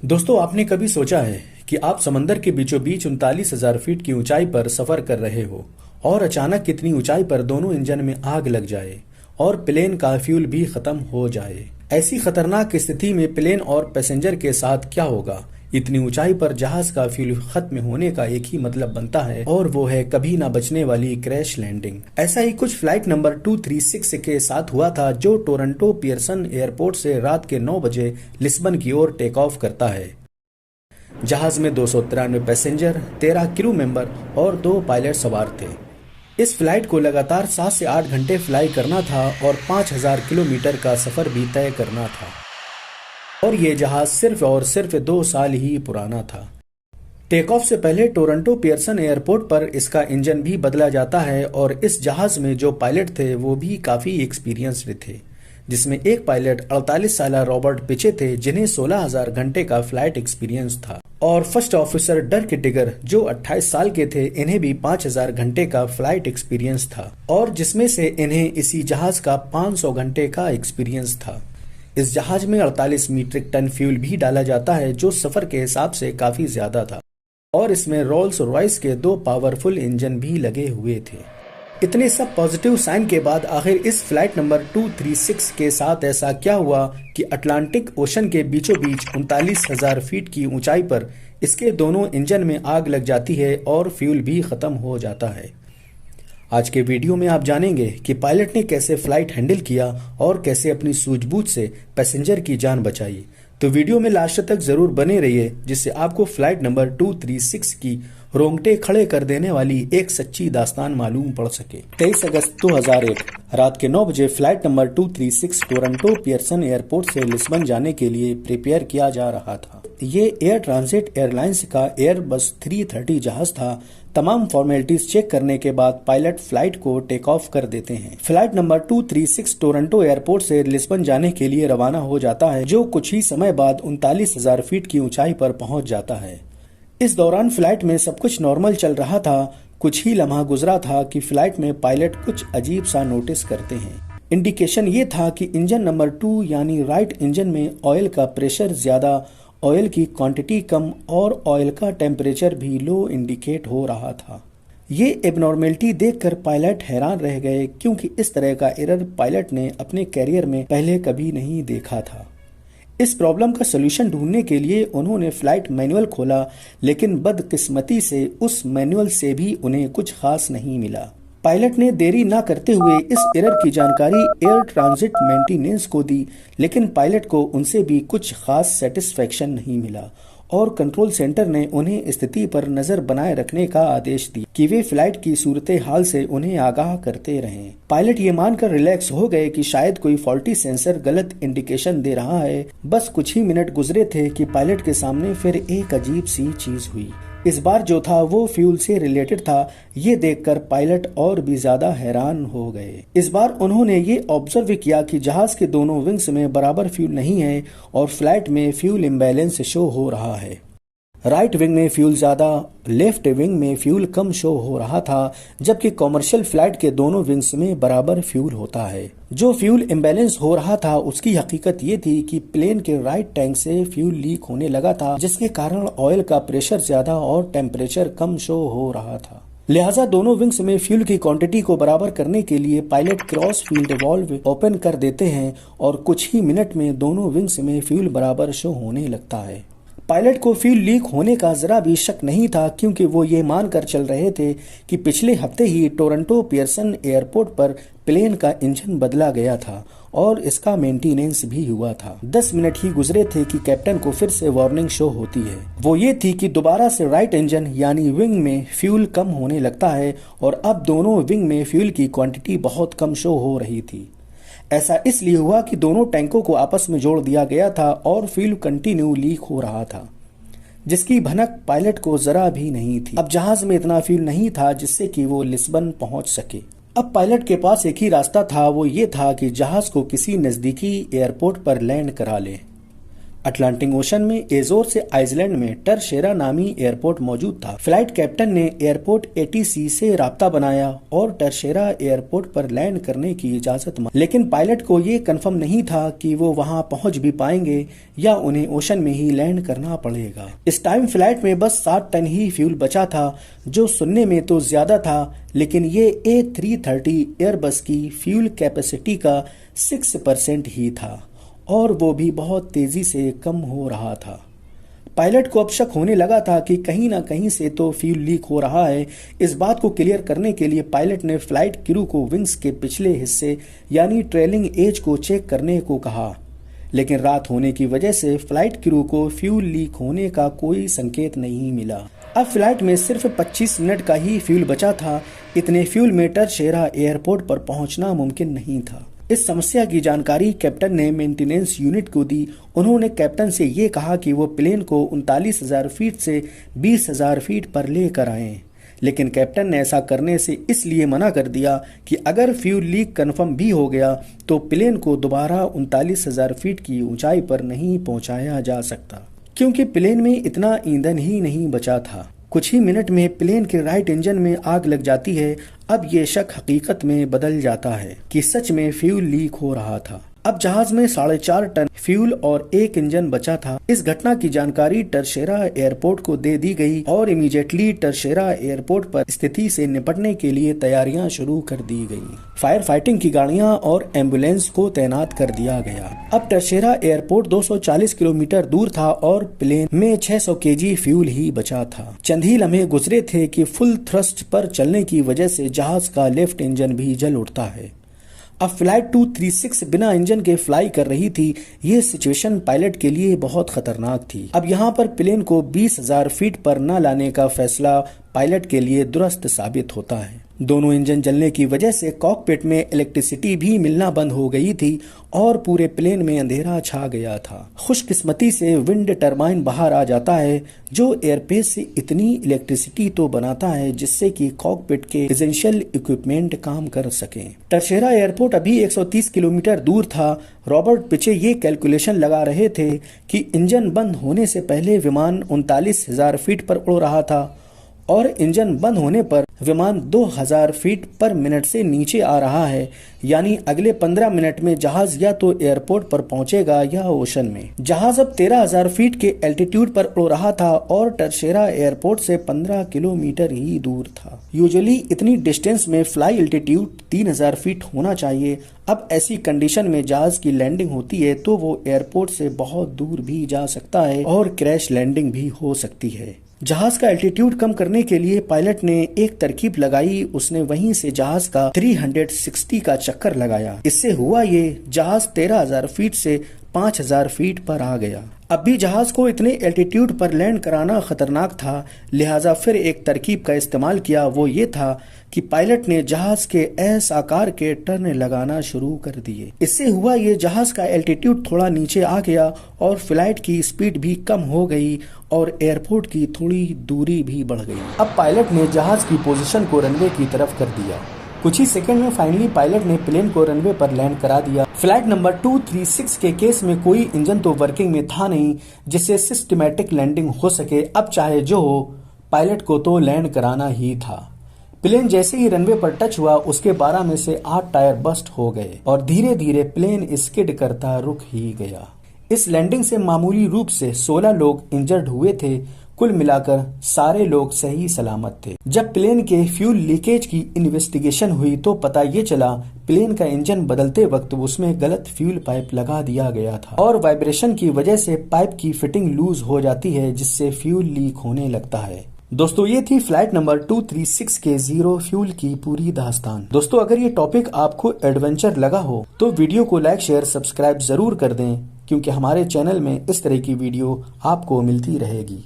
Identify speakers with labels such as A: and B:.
A: दोस्तों, आपने कभी सोचा है कि आप समंदर के बीचों बीच 39,000 फीट की ऊंचाई पर सफर कर रहे हो और अचानक कितनी ऊंचाई पर दोनों इंजन में आग लग जाए और प्लेन का फ्यूल भी खत्म हो जाए। ऐसी खतरनाक स्थिति में प्लेन और पैसेंजर के साथ क्या होगा? इतनी ऊंचाई पर जहाज का फ्यूल खत्म होने का एक ही मतलब बनता है और वो है कभी ना बचने वाली क्रैश लैंडिंग। ऐसा ही कुछ फ्लाइट नंबर 236 के साथ हुआ था, जो टोरंटो पियर्सन एयरपोर्ट से रात के 9 बजे लिस्बन की ओर टेक ऑफ करता है। जहाज में 293 पैसेंजर, 13 क्रू मेंबर और 2 पायलट सवार थे। इस फ्लाइट को लगातार 7 से 8 घंटे फ्लाई करना था और 5,000 किलोमीटर का सफर भी तय करना था। और ये जहाज सिर्फ और सिर्फ 2 साल ही पुराना था। टेक ऑफ से पहले टोरंटो पियर्सन एयरपोर्ट पर इसका इंजन भी बदला जाता है और इस जहाज में जो पायलट थे वो भी काफी एक्सपीरियंस्ड थे, जिसमें एक पायलट 48 साल रॉबर्ट पिचे थे, जिन्हें 16,000 घंटे का फ्लाइट एक्सपीरियंस था, और फर्स्ट ऑफिसर डर्क डिगर जो 28 साल के थे, इन्हें भी 5,000 घंटे का फ्लाइट एक्सपीरियंस था और जिसमें से इन्हें इसी जहाज का 500 घंटे का एक्सपीरियंस था। इस जहाज में 48 मीट्रिक टन फ्यूल भी डाला जाता है, जो सफर के हिसाब से काफी ज्यादा था, और इसमें रोल्स रॉयस के 2 पावरफुल इंजन भी लगे हुए थे। इतने सब पॉजिटिव साइन के बाद आखिर इस फ्लाइट नंबर 236 के साथ ऐसा क्या हुआ कि अटलांटिक ओशन के बीचों बीच 39,000 फीट की ऊंचाई पर इसके दोनों इंजन में आग लग जाती है और फ्यूल भी खत्म हो जाता है। आज के वीडियो में आप जानेंगे कि पायलट ने कैसे फ्लाइट हैंडल किया और कैसे अपनी सूझबूझ से पैसेंजर की जान बचाई। तो वीडियो में लास्ट तक जरूर बने रहिए, जिससे आपको फ्लाइट नंबर 236 की रोंगटे खड़े कर देने वाली एक सच्ची दास्तान मालूम पड़ सके। 23 अगस्त 2001 रात के 9 बजे flight number 236 Toronto Pearson airport से लिस्बन जाने के लिए प्रिपेयर किया जा रहा था। ये एयर ट्रांजिट एयरलाइंस का एयरबस 330 जहाज था। तमाम फॉर्मेलिटीज चेक करने के बाद पायलट फ्लाइट को टेक ऑफ कर देते हैं। फ्लाइट नंबर 236 टोरंटो एयरपोर्ट से लिस्बन जाने के लिए रवाना हो जाता है, जो कुछ ही समय बाद 39,000 फीट की ऊंचाई पर पहुंच जाता है। इस दौरान फ्लाइट में सब कुछ नॉर्मल चल रहा था। कुछ ही लम्हा गुजरा था कि फ्लाइट में पायलट कुछ अजीब सा नोटिस करते हैं। इंडिकेशन ये था कि इंजन नंबर 2 यानी राइट इंजन में ऑयल का प्रेशर ज्यादा, ऑयल की क्वांटिटी कम और ऑयल का टेम्परेचर भी लो इंडिकेट हो रहा था। ये एबनॉर्मेलिटी देखकर पायलट हैरान रह गए, क्योंकि इस तरह का एरर पायलट ने अपने कैरियर में पहले कभी नहीं देखा था। इस प्रॉब्लम का सोल्यूशन ढूंढने के लिए उन्होंने फ्लाइट मैनुअल खोला, लेकिन बदकिस्मती से उस मैनुअल से भी उन्हें कुछ खास नहीं मिला। पायलट ने देरी न करते हुए इस एरर की जानकारी एयर ट्रांजिट मेंटेनेंस को दी, लेकिन पायलट को उनसे भी कुछ खास सेटिस्फेक्शन नहीं मिला और कंट्रोल सेंटर ने उन्हें स्थिति पर नजर बनाए रखने का आदेश दिया कि वे फ्लाइट की सूरत हाल से उन्हें आगाह करते रहें। पायलट ये मानकर रिलैक्स हो गए कि शायद कोई फॉल्टी सेंसर गलत इंडिकेशन दे रहा है। बस कुछ ही मिनट गुजरे थे कि पायलट के सामने फिर एक अजीब सी चीज हुई। इस बार जो था वो फ्यूल से रिलेटेड था। ये देखकर पायलट और भी ज्यादा हैरान हो गए। इस बार उन्होंने ये ऑब्जर्व किया कि जहाज के दोनों विंग्स में बराबर फ्यूल नहीं है और फ्लाइट में फ्यूल इम्बैलेंस शो हो रहा है। राइट विंग में फ्यूल ज्यादा, लेफ्ट विंग में फ्यूल कम शो हो रहा था, जबकि कॉमर्शियल फ्लाइट के दोनों विंग्स में बराबर फ्यूल होता है। जो फ्यूल इम्बैलेंस हो रहा था उसकी हकीकत ये थी कि प्लेन के राइट टैंक से फ्यूल लीक होने लगा था, जिसके कारण ऑयल का प्रेशर ज्यादा और टेम्परेचर कम शो हो रहा था। लिहाजा दोनों विंग्स में फ्यूल की क्वांटिटी को बराबर करने के लिए pilot cross field valve open कर देते हैं और कुछ ही मिनट में दोनों विंग्स में फ्यूल बराबर शो होने लगता है। पायलट को फ्यूल लीक होने का जरा भी शक नहीं था, क्योंकि वो ये मानकर चल रहे थे कि पिछले हफ्ते ही टोरंटो पियर्सन एयरपोर्ट पर प्लेन का इंजन बदला गया था और इसका मेंटेनेंस भी हुआ था। 10 मिनट ही गुजरे थे कि कैप्टन को फिर से वार्निंग शो होती है। वो ये थी कि दोबारा से राइट इंजन यानी विंग में फ्यूल कम होने लगता है और अब दोनों विंग में फ्यूल की क्वांटिटी बहुत कम शो हो रही थी। ऐसा इसलिए हुआ कि दोनों टैंकों को आपस में जोड़ दिया गया था और फ्यूल कंटिन्यू लीक हो रहा था, जिसकी भनक पायलट को जरा भी नहीं थी। अब जहाज में इतना फ्यूल नहीं था जिससे कि वो लिस्बन पहुंच सके। अब पायलट के पास एक ही रास्ता था, वो ये था कि जहाज को किसी नजदीकी एयरपोर्ट पर लैंड करा ले। अटलांटिक ओशन में एजोर से आइसलैंड में टरशेरा नामी एयरपोर्ट मौजूद था। फ्लाइट कैप्टन ने एयरपोर्ट एटीसी से राब्ता बनाया और टरशेरा एयरपोर्ट पर लैंड करने की इजाजत मांगी, लेकिन पायलट को ये कंफर्म नहीं था कि वो वहां पहुंच भी पाएंगे या उन्हें ओशन में ही लैंड करना पड़ेगा। इस टाइम फ्लाइट में बस 7 टन ही फ्यूल बचा था, जो सुनने में तो ज्यादा था, लेकिन ये A330 एयरबस की फ्यूल कैपेसिटी का 6% ही था और वो भी बहुत तेजी से कम हो रहा था। पायलट को अब शक होने लगा था कि कहीं ना कहीं से तो फ्यूल लीक हो रहा है। इस बात को क्लियर करने के लिए पायलट ने फ्लाइट क्रू को विंग्स के पिछले हिस्से यानी ट्रेलिंग एज को चेक करने को कहा, लेकिन रात होने की वजह से फ्लाइट क्रू को फ्यूल लीक होने का कोई संकेत नहीं मिला। अब फ्लाइट में सिर्फ 25 मिनट का ही फ्यूल बचा था। इतने फ्यूल में टरशेरा एयरपोर्ट पर पहुंचना मुमकिन नहीं था। इस समस्या की जानकारी कैप्टन ने मेंटेनेंस यूनिट को दी। उन्होंने कैप्टन से ये कहा कि वो प्लेन को 39,000 फीट से 20,000 फीट पर लेकर आएं, लेकिन कैप्टन ने ऐसा करने से इसलिए मना कर दिया कि अगर फ्यूल लीक कंफर्म भी हो गया तो प्लेन को दोबारा 39,000 फीट की ऊंचाई पर नहीं पहुंचाया जा सकता, क्योंकि प्लेन में इतना ईंधन ही नहीं बचा था। कुछ ही मिनट में प्लेन के राइट इंजन में आग लग जाती है। अब ये शक हकीकत में बदल जाता है कि सच में फ्यूल लीक हो रहा था। अब जहाज में 4.5 टन फ्यूल और एक इंजन बचा था। इस घटना की जानकारी टरशेरा एयरपोर्ट को दे दी गई और इमीडिएटली टरशेरा एयरपोर्ट पर स्थिति से निपटने के लिए तैयारियां शुरू कर दी गई। फायर फाइटिंग की गाड़ियां और एम्बुलेंस को तैनात कर दिया गया। अब टरशेरा एयरपोर्ट 240 किलोमीटर दूर था और प्लेन में 600 kg फ्यूल ही बचा था। चंद ही लम्हे गुजरे थे कि फुल थ्रस्ट पर चलने की वजह से जहाज का लेफ्ट इंजन भी जल उठता है। अब फ्लाइट 236 बिना इंजन के फ्लाई कर रही थी। ये सिचुएशन पायलट के लिए बहुत खतरनाक थी। अब यहाँ पर प्लेन को 20,000 फीट पर न लाने का फैसला पायलट के लिए दुरुस्त साबित होता है। दोनों इंजन जलने की वजह से कॉकपिट में इलेक्ट्रिसिटी भी मिलना बंद हो गई थी और पूरे प्लेन में अंधेरा छा गया था। खुशकिस्मती से विंड टरबाइन बाहर आ जाता है, जो एयरपेस से इतनी इलेक्ट्रिसिटी तो बनाता है जिससे कि कॉकपिट के एसेंशियल इक्विपमेंट काम कर सकें। टरशेरा एयरपोर्ट अभी 130 किलोमीटर दूर था। रॉबर्ट पिचे ये कैलकुलेशन लगा रहे थे कि इंजन बंद होने से पहले विमान 39,000 फीट पर उड़ रहा था और इंजन बंद होने पर विमान 2000 फीट पर मिनट से नीचे आ रहा है, यानी अगले 15 मिनट में जहाज या तो एयरपोर्ट पर पहुंचेगा या ओशन में। जहाज अब 13,000 फीट के एल्टीट्यूड पर उड़ रहा था और टरशेरा एयरपोर्ट से 15 किलोमीटर ही दूर था। यूजुअली इतनी डिस्टेंस में फ्लाई एल्टीट्यूड 3000 फीट होना चाहिए। अब ऐसी कंडीशन में जहाज की लैंडिंग होती है तो वो एयरपोर्ट से बहुत दूर भी जा सकता है और क्रैश लैंडिंग भी हो सकती है। जहाज का एल्टीट्यूड कम करने के लिए पायलट ने एक तरकीब लगाई। उसने वहीं से जहाज का 360 का चक्कर लगाया। इससे हुआ ये, जहाज 13,000 फीट से 5,000 फीट पर आ गया। अब भी जहाज को इतने एल्टीट्यूड पर लैंड कराना खतरनाक था, लिहाजा फिर एक तरकीब का इस्तेमाल किया। वो ये था कि पायलट ने जहाज के एस आकार के टर्न लगाना शुरू कर दिए। इससे हुआ ये, जहाज का एल्टीट्यूड थोड़ा नीचे आ गया और फ्लाइट की स्पीड भी कम हो गई और एयरपोर्ट की थोड़ी दूरी भी बढ़ गई। अब पायलट ने जहाज की पोजीशन को रनवे की तरफ कर दिया। कुछ ही सेकंड में फाइनली पायलट ने प्लेन को रनवे पर लैंड करा दिया। फ्लाइट नंबर 236 के केस में कोई इंजन तो वर्किंग में था नहीं जिससे सिस्टमैटिक लैंडिंग हो सके। अब चाहे जो हो, पायलट को तो लैंड कराना ही था। प्लेन जैसे ही रनवे पर टच हुआ, उसके 12 में से 8 टायर बस्ट हो गए और धीरे धीरे प्लेन स्किड करता रुक ही गया। इस लैंडिंग से मामूली रूप से 16 लोग इंजर्ड हुए थे। कुल मिलाकर सारे लोग सही सलामत थे। जब प्लेन के फ्यूल लीकेज की इन्वेस्टिगेशन हुई तो पता ये चला, प्लेन का इंजन बदलते वक्त उसमें गलत फ्यूल पाइप लगा दिया गया था और वाइब्रेशन की वजह से पाइप की फिटिंग लूज हो जाती है, जिससे फ्यूल लीक होने लगता है। दोस्तों, ये थी फ्लाइट नंबर 236 के जीरो फ्यूल की पूरी दास्तान। दोस्तों, अगर ये टॉपिक आपको एडवेंचर लगा हो तो वीडियो को लाइक, शेयर, सब्सक्राइब जरूर कर दें, क्योंकि हमारे चैनल में इस तरह की वीडियो आपको मिलती रहेगी।